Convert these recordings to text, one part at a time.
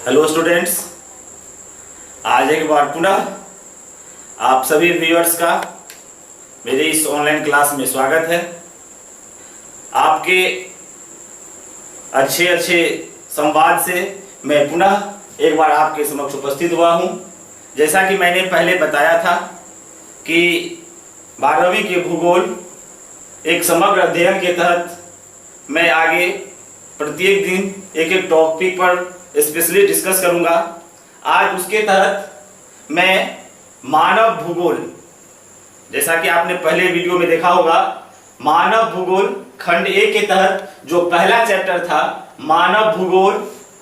Hello students, आज एक बार पुनः आप सभी व्यूअर्स का मेरे इस ऑनलाइन क्लास में स्वागत है। आपके अच्छे अच्छे संवाद से मैं पुनः एक बार आपके समक्ष उपस्थित हुआ हूं। जैसा कि मैंने पहले बताया था कि 12वीं के भूगोल एक समग्र अध्ययन के तहत मैं आगे प्रत्येक दिन एक एक टॉपिक पर स्पेशली डिस्कस करूंगा। आज उसके तहत मैं मानव भूगोल, जैसा कि आपने पहले वीडियो में देखा होगा, मानव भूगोल खंड ए के तहत जो पहला चैप्टर था मानव भूगोल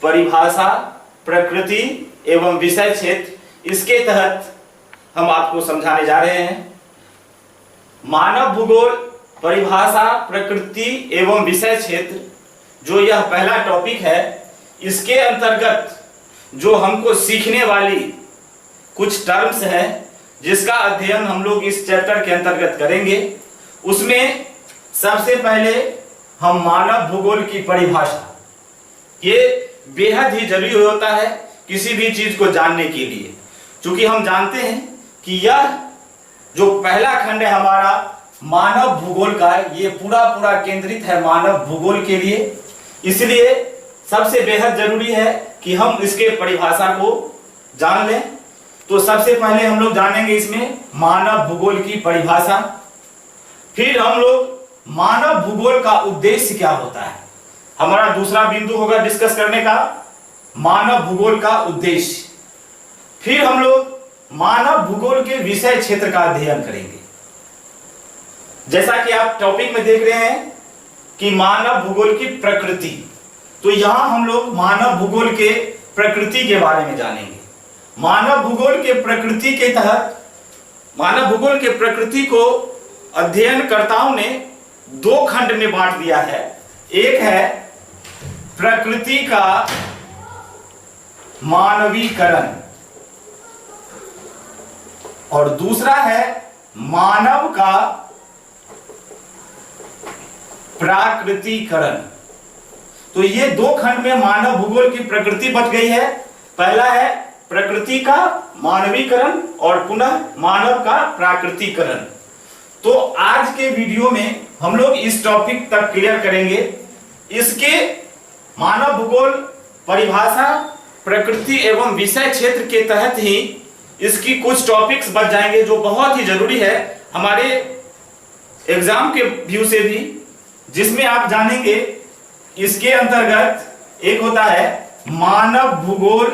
परिभाषा प्रकृति एवं विषय क्षेत्र, इसके तहत हम आपको समझाने जा रहे हैं। मानव भूगोल परिभाषा प्रकृति एवं विषय क्षेत्र जो यह पहला टॉपिक है, इसके अंतर्गत जो हमको सीखने वाली कुछ टर्म्स हैं जिसका अध्ययन हम लोग इस चैप्टर के अंतर्गत करेंगे। उसमें सबसे पहले हम मानव भूगोल की परिभाषा, ये बेहद ही जरूरी होता है किसी भी चीज को जानने के लिए, क्योंकि हम जानते हैं कि यह जो पहला खंड है हमारा मानव भूगोल का, ये पूरा केंद्रित है मानव भूगोल के लिए। इसलिए सबसे बेहद जरूरी है कि हम इसके परिभाषा को जान लें। तो सबसे पहले हम लोग जानेंगे इसमें मानव भूगोल की परिभाषा। फिर हम लोग मानव भूगोल का उद्देश्य क्या होता है, हमारा दूसरा बिंदु होगा डिस्कस करने का, मानव भूगोल का उद्देश्य। फिर हम लोग मानव भूगोल के विषय क्षेत्र का अध्ययन करेंगे। जैसा कि आप टॉपिक में देख रहे हैं कि मानव भूगोल की प्रकृति, तो यहां हम लोग मानव भूगोल के प्रकृति के बारे में जानेंगे। मानव भूगोल के प्रकृति के तहत, मानव भूगोल के प्रकृति को अध्ययनकर्ताओं ने दो खंड में बांट दिया है। एक है प्रकृति का मानवीकरण और दूसरा है मानव का प्राकृतिकरण। तो ये दो खंड में मानव भूगोल की प्रकृति बट गई है। पहला है प्रकृति का मानवीकरण और पुनः मानव का प्राकृतिकरण। तो आज के वीडियो में हम लोग इस टॉपिक तक क्लियर करेंगे। इसके मानव भूगोल परिभाषा प्रकृति एवं विषय क्षेत्र के तहत ही इसकी कुछ टॉपिक्स बच जाएंगे जो बहुत ही जरूरी है हमारे एग्जाम के व्यू से भी, जिसमें आप जानेंगे इसके अंतर्गत एक होता है मानव भूगोल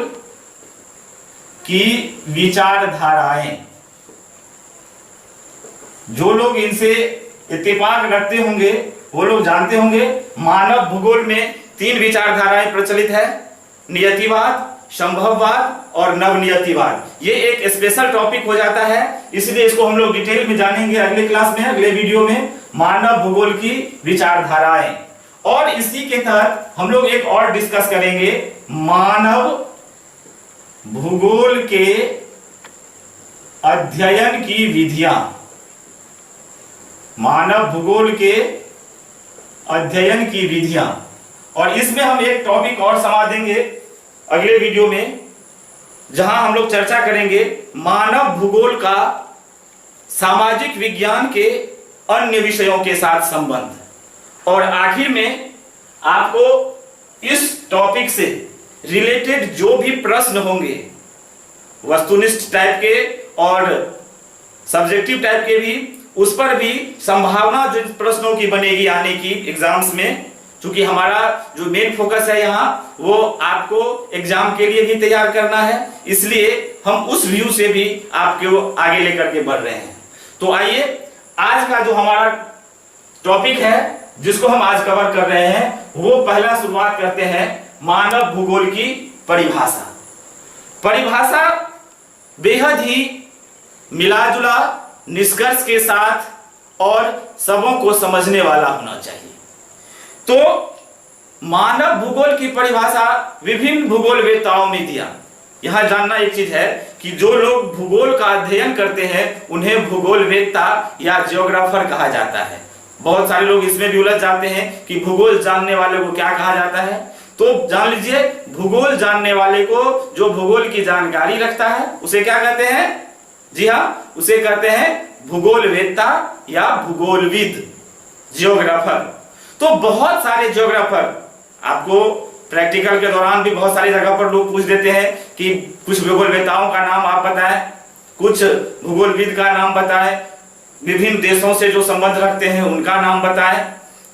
की विचारधाराएं। जो लोग इनसे इत्तेफाक रखते होंगे वो लोग जानते होंगे मानव भूगोल में तीन विचारधाराएं प्रचलित है, नियतिवाद, संभववाद और नवनियतिवाद। ये एक स्पेशल टॉपिक हो जाता है, इसलिए इसको हम लोग डिटेल में जानेंगे अगले क्लास में, अगले वीडियो में, मानव भूगोल की विचारधाराएं। और इसी के तहत हम लोग एक और डिस्कस करेंगे मानव भूगोल के अध्ययन की विधियां। मानव भूगोल के अध्ययन की विधियां, और इसमें हम एक टॉपिक और समा देंगे अगले वीडियो में, जहां हम लोग चर्चा करेंगे मानव भूगोल का सामाजिक विज्ञान के अन्य विषयों के साथ संबंध। और आखिर में आपको इस टॉपिक से रिलेटेड जो भी प्रश्न होंगे, वस्तुनिष्ठ टाइप के और सब्जेक्टिव टाइप के भी, उस पर भी संभावना जो प्रश्नों की बनेगी आने की एग्जाम्स में, क्योंकि हमारा जो मेन फोकस है यहाँ वो आपको एग्जाम के लिए भी तैयार करना है, इसलिए हम उस व्यू से भी आपको आगे लेकर के बढ़ रहे हैं। तो आइए आज का जो हमारा टॉपिक है जिसको हम आज कवर कर रहे हैं, वो पहला शुरुआत करते हैं मानव भूगोल की परिभाषा। परिभाषा बेहद ही मिला जुला निष्कर्ष के साथ और सबों को समझने वाला होना चाहिए। तो मानव भूगोल की परिभाषा विभिन्न भूगोलवेत्ताओं ने दिया। यहां जानना एक चीज है कि जो लोग भूगोल का अध्ययन करते हैं उन्हें भूगोलवेत्ता या जियोग्राफर कहा जाता है। बहुत सारे लोग इसमें भी उलझ जाते हैं कि भूगोल जानने वाले को क्या कहा जाता है। तो जान लीजिए, भूगोल जानने वाले को, जो भूगोल की जानकारी रखता है, उसे क्या कहते हैं? जी हाँ, उसे कहते हैं भूगोलवेत्ता या भूगोलविद, जियोग्राफर। तो बहुत सारे जियोग्राफर, आपको प्रैक्टिकल के दौरान भी बहुत सारी जगह पर लोग पूछ देते हैं कि कुछ भूगोलवेत्ताओं का नाम आप बताएं, कुछ भूगोलविद का नाम बताएं, विभिन्न देशों से जो संबंध रखते हैं उनका नाम बताएं।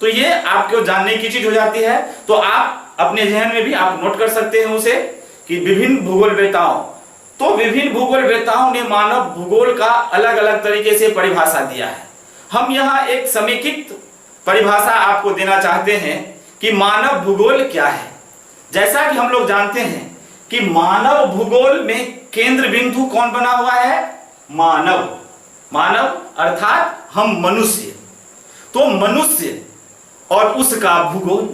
तो ये आपको जानने की चीज हो जाती है। तो आप अपने जहन में भी आप नोट कर सकते हैं उसे कि विभिन्न भूगोलवेत्ताओं, तो विभिन्न भूगोलवेत्ताओं ने मानव भूगोल का अलग अलग तरीके से परिभाषा दिया है। हम यहाँ एक समेकित परिभाषा आपको देना चाहते हैं कि मानव भूगोल क्या है। जैसा कि हम लोग जानते हैं कि मानव भूगोल में केंद्र बिंदु कौन बना हुआ है? मानव। मानव अर्थात हम मनुष्य। तो मनुष्य और उसका भूगोल,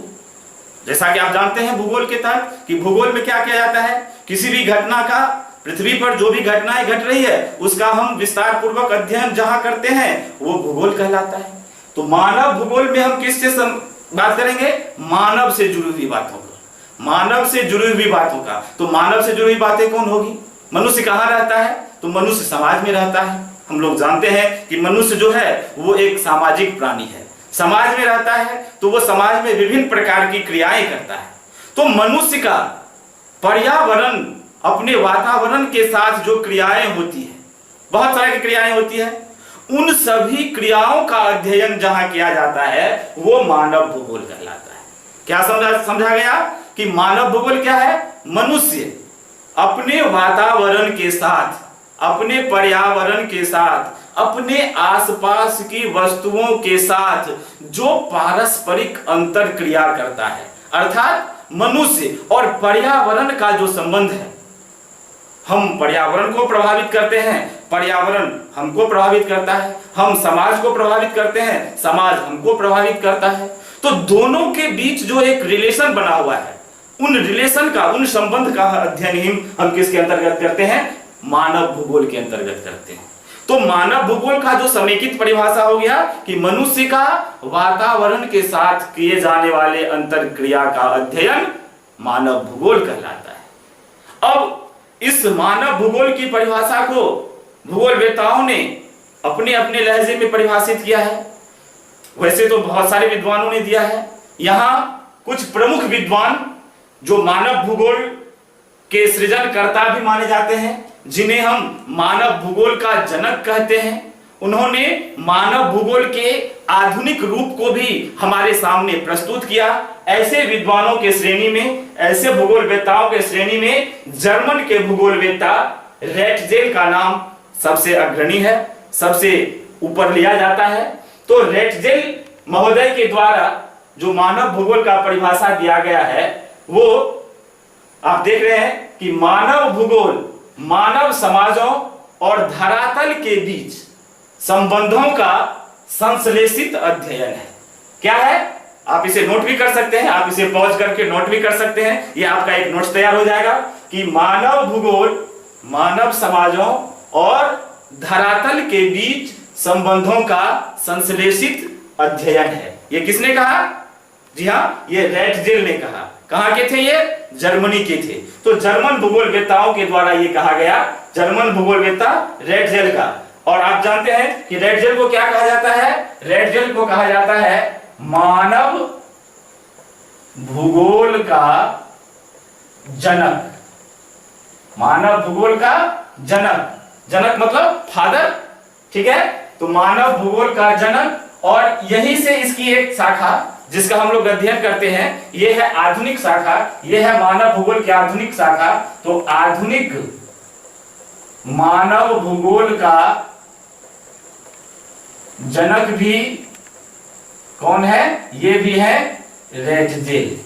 जैसा कि आप जानते हैं भूगोल के तहत कि भूगोल में क्या किया जाता है, किसी भी घटना का, पृथ्वी पर जो भी घटनाएं घट रही है उसका हम विस्तार पूर्वक अध्ययन जहां करते हैं वो भूगोल कहलाता है। तो मानव भूगोल में हम किससे बात करेंगे? मानव से जुड़ी हुई बातों का, मानव से जुड़ी हुई बातों का। तो मानव से जुड़ी हुई बातें कौन होगी? मनुष्य कहाँ रहता है? तो मनुष्य समाज में रहता है। हम लोग जानते हैं कि मनुष्य जो है वो एक सामाजिक प्राणी है, समाज में रहता है, तो वो समाज में विभिन्न प्रकार की क्रियाएं करता है। तो मनुष्य का पर्यावरण, अपने वातावरण के साथ जो क्रियाएं होती है, बहुत सारी क्रियाएं होती है, उन सभी क्रियाओं का अध्ययन जहां किया जाता है वो मानव भूगोल कहलाता है। क्या समझा गया कि मानव भूगोल क्या है? मनुष्य अपने वातावरण के साथ, अपने पर्यावरण के साथ, अपने आसपास की वस्तुओं के साथ जो पारस्परिक अंतर क्रिया करता है, अर्थात मनुष्य और पर्यावरण का जो संबंध है। हम पर्यावरण को प्रभावित करते हैं, पर्यावरण हमको प्रभावित करता है, हम समाज को प्रभावित करते हैं, समाज हमको प्रभावित करता है। तो दोनों के बीच जो एक रिलेशन बना हुआ है, उन रिलेशन का, उन संबंध का अध्ययन ही हम किसके अंतर्गत करते हैं? मानव भूगोल के अंतर्गत करते हैं। तो मानव भूगोल का जो समेकित परिभाषा हो गया कि मनुष्य का वातावरण के साथ किए जाने वाले अंतर क्रिया का अध्ययन मानव भूगोल कहलाता है। अब इस मानव भूगोल की परिभाषा को भूगोलवेत्ताओं ने अपने अपने लहजे में परिभाषित किया है। वैसे तो बहुत सारे विद्वानों ने दिया है। यहाँ कुछ प्रमुख विद्वान जो मानव भूगोल के सृजनकर्ता भी माने जाते हैं, जिन्हें हम मानव भूगोल का जनक कहते हैं, उन्होंने मानव भूगोल के आधुनिक रूप को भी हमारे सामने प्रस्तुत किया। ऐसे विद्वानों के श्रेणी में, ऐसे भूगोलवेत्ताओं के श्रेणी में जर्मन के भूगोलवेत्ता रेटजेल का नाम सबसे अग्रणी है, सबसे ऊपर लिया जाता है। तो रेटजेल महोदय के द्वारा जो मानव भूगोल का परिभाषा दिया गया है वो आप देख रहे हैं कि मानव भूगोल मानव समाजों और धरातल के बीच संबंधों का संश्लेषित अध्ययन है। क्या है? आप इसे नोट भी कर सकते हैं, आप इसे पॉज करके नोट भी कर सकते हैं। ये आपका एक नोट्स तैयार हो जाएगा कि मानव भूगोल मानव समाजों और धरातल के बीच संबंधों का संश्लेषित अध्ययन है। ये किसने कहा? जी हाँ, ये रेटजेल ने कहा। कहां के थे ये? जर्मनी के थे। तो जर्मन भूगोलवेत्ताओं के द्वारा ये कहा गया, जर्मन भूगोलवेत्ता रेटजेल का। और आप जानते हैं कि रेटजेल को क्या कहा जाता है? रेटजेल को कहा जाता है मानव भूगोल का जनक। मानव भूगोल का जनक, जनक मतलब फादर, ठीक है? तो मानव भूगोल का जनक। और यहीं से इसकी एक शाखा जिसका हम लोग अध्ययन करते हैं, यह है आधुनिक शाखा, यह है मानव भूगोल की आधुनिक शाखा। तो आधुनिक मानव भूगोल का जनक भी कौन है? ये भी है रेटजेल।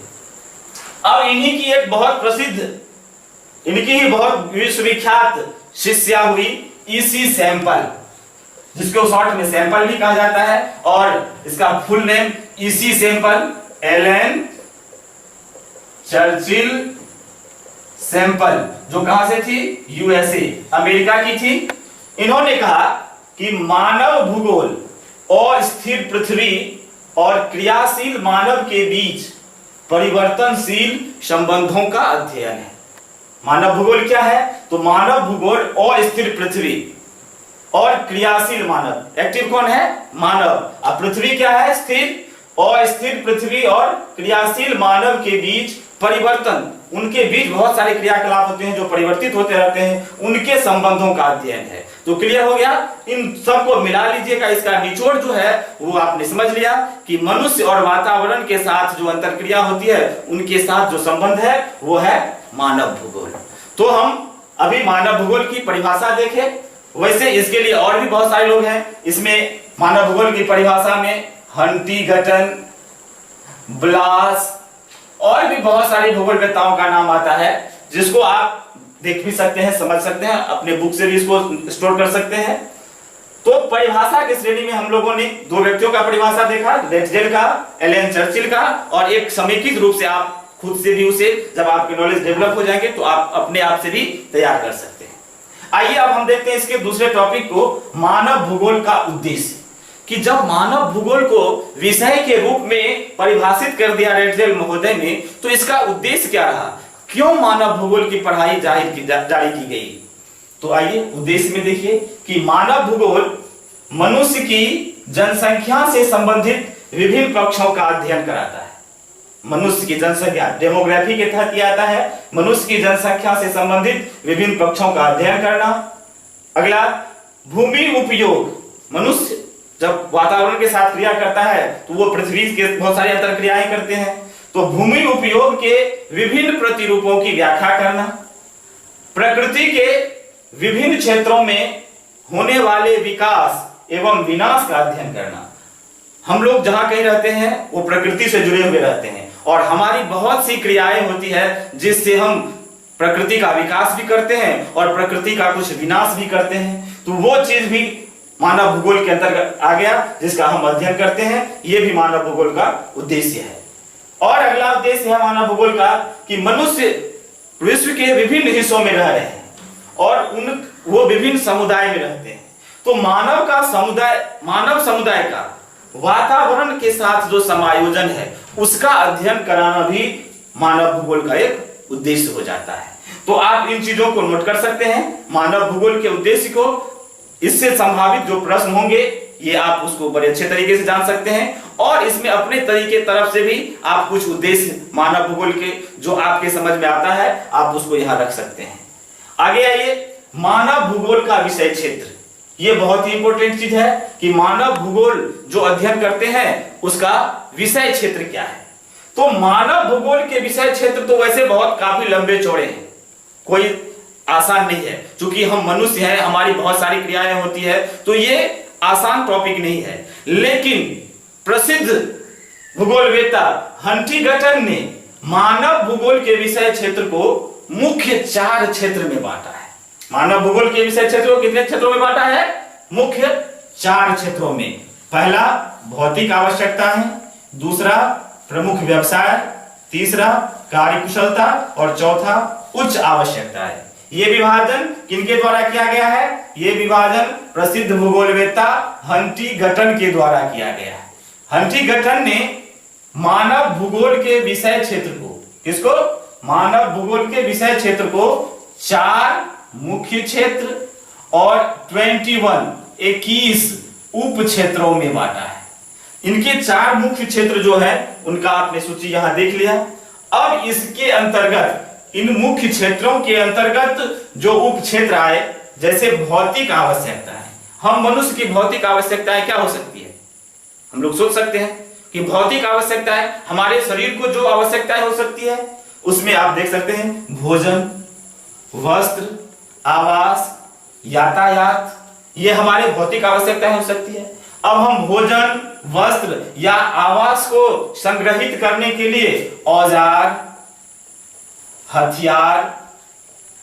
अब इन्हीं की एक बहुत प्रसिद्ध, इनकी ही बहुत विश्वविख्यात शिष्या हुई ईसी सैंपल, जिसको शॉर्ट में सैंपल भी कहा जाता है, और इसका full name EC Semple, Ellen Churchill Semple, जो कहां से थी? यूएसए, अमेरिका की थी। इन्होंने कहा कि मानव भूगोल और स्थिर पृथ्वी और क्रियाशील मानव के बीच परिवर्तनशील संबंधों का अध्ययन है। मानव भूगोल क्या है? तो मानव भूगोल अस्थिर पृथ्वी और क्रियाशील मानव, एक्टिव कौन है? मानव। अब पृथ्वी क्या है? स्थिर। अस्थिर पृथ्वी और क्रियाशील मानव के बीच परिवर्तन, उनके बीच बहुत सारे क्रियाकलाप होते हैं जो परिवर्तित होते रहते हैं, उनके संबंधों का अध्ययन है। तो क्लियर हो गया? इन सबको मिला लीजिएगा, इसका निचोड़ जो है वो आपने समझ लिया कि मनुष्य और वातावरण के साथ जो अंतरक्रिया होती है, उनके साथ जो संबंध है वो है मानव भूगोल। तो हम अभी मानव भूगोल की परिभाषा देखें। वैसे इसके लिए और भी बहुत सारे लोग हैं। इसमें मानव भूगोल की परिभाषा में हंटिंगटन, ब्लास और भी बहुत सारे भूगोलवेत्ताओं का नाम आता है, जिसको आप देख भी सकते हैं, समझ सकते हैं, अपने बुक से भी इसको स्टोर कर सकते हैं। तो परिभाषा की श्रेणी में हम लोगों ने दो व्यक्तियों का परिभाषा देखा, रेटजेल का, एलन चर्चिल का, और एक समेकित रूप से आप खुद से भी उसे, जब आपके नॉलेज डेवलप हो जाएंगे तो आप अपने आप से भी तैयार कर सकते हैं। आइए अब हम देखते हैं इसके दूसरे टॉपिक को, मानव भूगोल का उद्देश्य। कि जब मानव भूगोल को विषय के रूप में परिभाषित कर दिया रेटजेल महोदय ने, तो इसका उद्देश्य क्या रहा? क्यों मानव भूगोल की पढ़ाई जारी की गई? तो आइए उद्देश्य में देखिए कि मानव भूगोल मनुष्य की जनसंख्या से संबंधित विभिन्न पक्षों का अध्ययन कराता है। मनुष्य की जनसंख्या, डेमोग्राफी के तहत यह आता है, मनुष्य की जनसंख्या से संबंधित विभिन्न पक्षों का अध्ययन करना। अगला, भूमि उपयोग। मनुष्य जब वातावरण के साथ क्रिया करता है तो वो पृथ्वी के बहुत सारी अंतर क्रियाएं करते हैं। तो भूमि उपयोग के विभिन्न प्रतिरूपों की व्याख्या करना, प्रकृति के विभिन्न क्षेत्रों में होने वाले विकास एवं विनाश का अध्ययन करना। हम लोग जहां कहीं रहते हैं वो प्रकृति से जुड़े हुए रहते हैं और हमारी बहुत सी क्रियाएं होती है जिससे हम प्रकृति का विकास भी करते हैं और प्रकृति का कुछ विनाश भी करते हैं। तो वो चीज भी मानव भूगोल के अंतर्गत आ गया, जिसका हम अध्ययन करते हैं। ये भी मानव भूगोल का उद्देश्य है। और अगला उद्देश्य है मानव भूगोल का कि मनुष्य विश्व के विभिन्न हिस्सों में रह रहे हैं और वो विभिन्न समुदाय में रहते हैं। तो मानव समुदाय का वातावरण के साथ जो समायोजन है उसका अध्ययन कराना भी मानव भूगोल का एक उद्देश्य हो जाता है। तो आप इन चीजों को नोट कर सकते हैं, मानव भूगोल के उद्देश्य को। इससे संभावित जो प्रश्न होंगे ये आप उसको बड़े अच्छे तरीके से जान सकते हैं और इसमें अपने तरीके तरफ से भी आप कुछ उद्देश्य मानव भूगोल के जो आपके समझ में आता है आप उसको यहां रख सकते हैं। आगे आइए, मानव भूगोल का विषय क्षेत्र। ये बहुत ही इंपॉर्टेंट चीज है कि मानव भूगोल जो अध्ययन करते हैं उसका विषय क्षेत्र क्या है। तो मानव भूगोल के विषय क्षेत्र तो वैसे बहुत काफी लंबे चौड़े हैं, कोई आसान नहीं है। क्योंकि हम मनुष्य हैं, हमारी बहुत सारी क्रियाएं होती है, तो ये आसान टॉपिक नहीं है। लेकिन प्रसिद्ध भूगोलवेत्ता हंटिंगटन ने मानव भूगोल के विषय क्षेत्र को मुख्य 4 क्षेत्र में बांटा है। मानव भूगोल के विषय क्षेत्र को कितने क्षेत्रों में बांटा है? मुख्य 4 क्षेत्रों में। पहला, भौतिक आवश्यकता है। दूसरा, प्रमुख व्यवसाय। तीसरा, कार्यकुशलता। और चौथा, उच्च आवश्यकता है। ये विभाजन किनके द्वारा किया गया है? ये विभाजन प्रसिद्ध भूगोलवेत्ता हंटिंगटन के द्वारा किया गया है। हंटिंगटन ने मानव भूगोल के विषय क्षेत्र को, किसको? मानव भूगोल के विषय क्षेत्र को 4 मुख्य क्षेत्र और 21 उप क्षेत्रों में बांटा है। इनके 4 मुख्य क्षेत्र जो है उनका आपने सूची यहां देख लिया। अब इसके अंतर्गत, इन मुख्य क्षेत्रों के अंतर्गत जो उप क्षेत्र आए, जैसे भौतिक आवश्यकता है। हम मनुष्य की भौतिक आवश्यकताएं क्या हो सकती है? हम लोग सोच सकते हैं कि भौतिक आवश्यकताएं, हमारे शरीर को जो आवश्यकताएं हो सकती है उसमें आप देख सकते हैं भोजन, वस्त्र, आवास, यातायात, ये हमारे भौतिक आवश्यकताएं हो सकती है। अब हम भोजन, वस्त्र या आवास को संग्रहित करने के लिए औजार, हथियार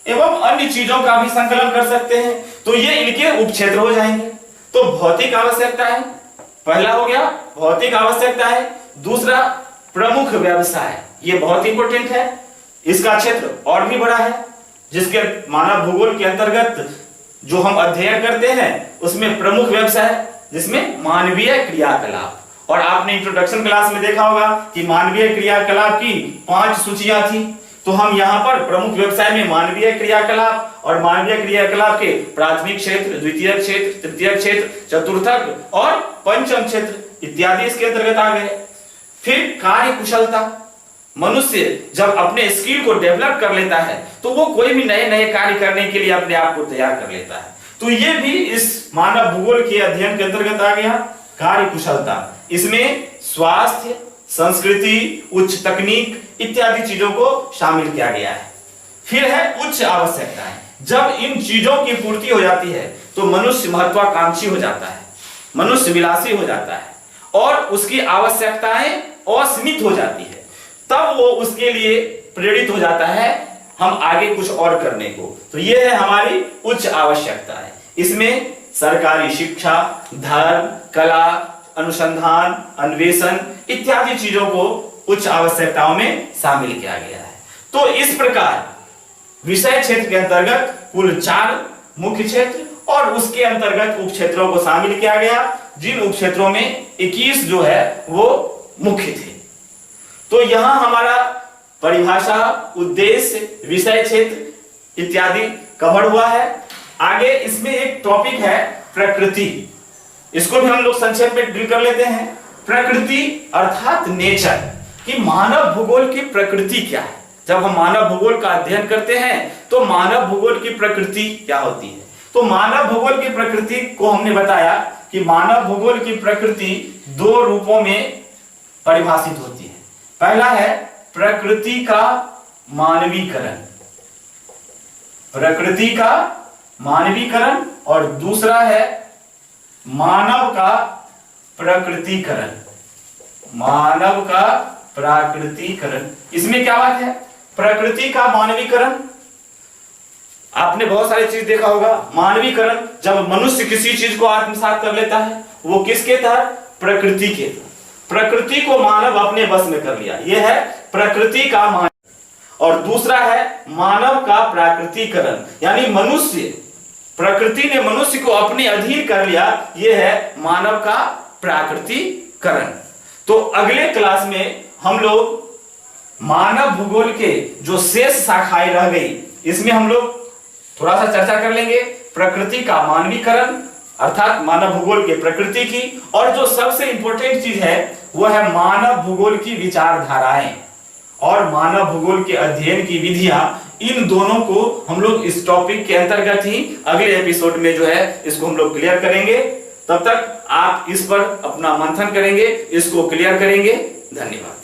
एवं अन्य चीजों का भी संकलन कर सकते हैं। तो ये इनके उपक्षेत्र हो जाएंगे। तो भौतिक आवश्यकता है, पहला हो गया भौतिक आवश्यकता है। दूसरा, प्रमुख व्यवसाय, ये बहुत इंपॉर्टेंट है। इसका क्षेत्र और भी बड़ा है, जिसके मानव भूगोल के अंतर्गत जो हम अध्ययन करते हैं उसमें प्रमुख व्यवसाय, जिसमें मानवीय क्रियाकलाप और आपने इंट्रोडक्शन क्लास में देखा होगा कि मानवीय क्रियाकलाप की 5 सूचियां थी। तो हम यहाँ पर प्रमुख व्यवसाय में मानवीय क्रियाकलाप और मानवीय क्रियाकलाप के प्राथमिक क्षेत्र, द्वितीयक क्षेत्र, तृतीयक क्षेत्र, चतुर्थक और पंचम क्षेत्र इत्यादि इसके अंतर्गत आ गए। फिर कार्य कुशलता, मनुष्य जब अपने स्किल को डेवलप कर लेता है तो वो कोई भी नए नए कार्य करने के लिए अपने आप को तैयार कर लेता है। तो ये भी इस मानव भूगोल के अध्ययन के अंतर्गत आ गया, कार्य कुशलता। इसमें स्वास्थ्य, संस्कृति, उच्च तकनीक इत्यादि चीजों को शामिल किया गया है। फिर है उच्च आवश्यकताएं। जब इन चीजों की पूर्ति हो जाती है तो मनुष्य महत्वाकांक्षी हो जाता है, मनुष्य विलासी हो जाता है और उसकी आवश्यकताएं असीमित हो जाती है। तब वो उसके लिए प्रेरित हो जाता है हम आगे कुछ और करने को। तो ये है हमारी उच्च आवश्यकताएं। इसमें सरकारी शिक्षा, धर्म, कला, अनुसंधान, अन्वेषण इत्यादि चीजों को उच्च आवश्यकताओं में शामिल किया गया है। तो इस प्रकार विषय क्षेत्र के अंतर्गत कुल 4 मुख्य क्षेत्र और उसके अंतर्गत उप क्षेत्रों को शामिल किया गया, जिन उप क्षेत्रों में 21 जो है वो मुख्य थे। तो यहां हमारा परिभाषा, उद्देश्य, विषय क्षेत्र इत्यादि कवर हुआ है। आगे इसमें एक टॉपिक है प्रकृति, इसको भी हम लोग संक्षेप में डील कर लेते हैं। प्रकृति अर्थात नेचर, कि मानव भूगोल की प्रकृति क्या है। जब हम मानव भूगोल का अध्ययन करते हैं तो मानव भूगोल की प्रकृति क्या होती है। तो मानव भूगोल की प्रकृति को हमने बताया कि मानव भूगोल की प्रकृति 2 रूपों में परिभाषित होती है। पहला है प्रकृति का मानवीकरण, प्रकृति का मानवीकरण, और दूसरा है मानव का प्रकृतिकरण, मानव का प्राकृतिकरण। इसमें क्या बात है, प्रकृति का मानवीकरण, आपने बहुत सारी चीज देखा होगा। मानवीकरण जब मनुष्य किसी चीज को आत्मसात कर लेता है वो किसके तहत, प्रकृति के तहत। प्रकृति को मानव अपने बस में कर लिया, यह है प्रकृति का मानव। और दूसरा है मानव का प्राकृतिकरण, यानी मनुष्य, प्रकृति ने मनुष्य को अपने अधीन कर लिया, यह है मानव का प्राकृतिकरण। तो अगले क्लास में हम लोग मानव भूगोल के जो शेष शाखाएं रह गई, इसमें हम लोग थोड़ा सा चर्चा कर लेंगे। प्रकृति का मानवीकरण अर्थात मानव भूगोल के प्रकृति की, और जो सबसे इंपॉर्टेंट चीज है वह है मानव भूगोल की विचारधाराएं और मानव भूगोल के अध्ययन की विधियां। इन दोनों को हम लोग इस टॉपिक के अंतर्गत ही अगले एपिसोड में जो है इसको हम लोग क्लियर करेंगे। तब तक आप इस पर अपना मंथन करेंगे, इसको क्लियर करेंगे। धन्यवाद।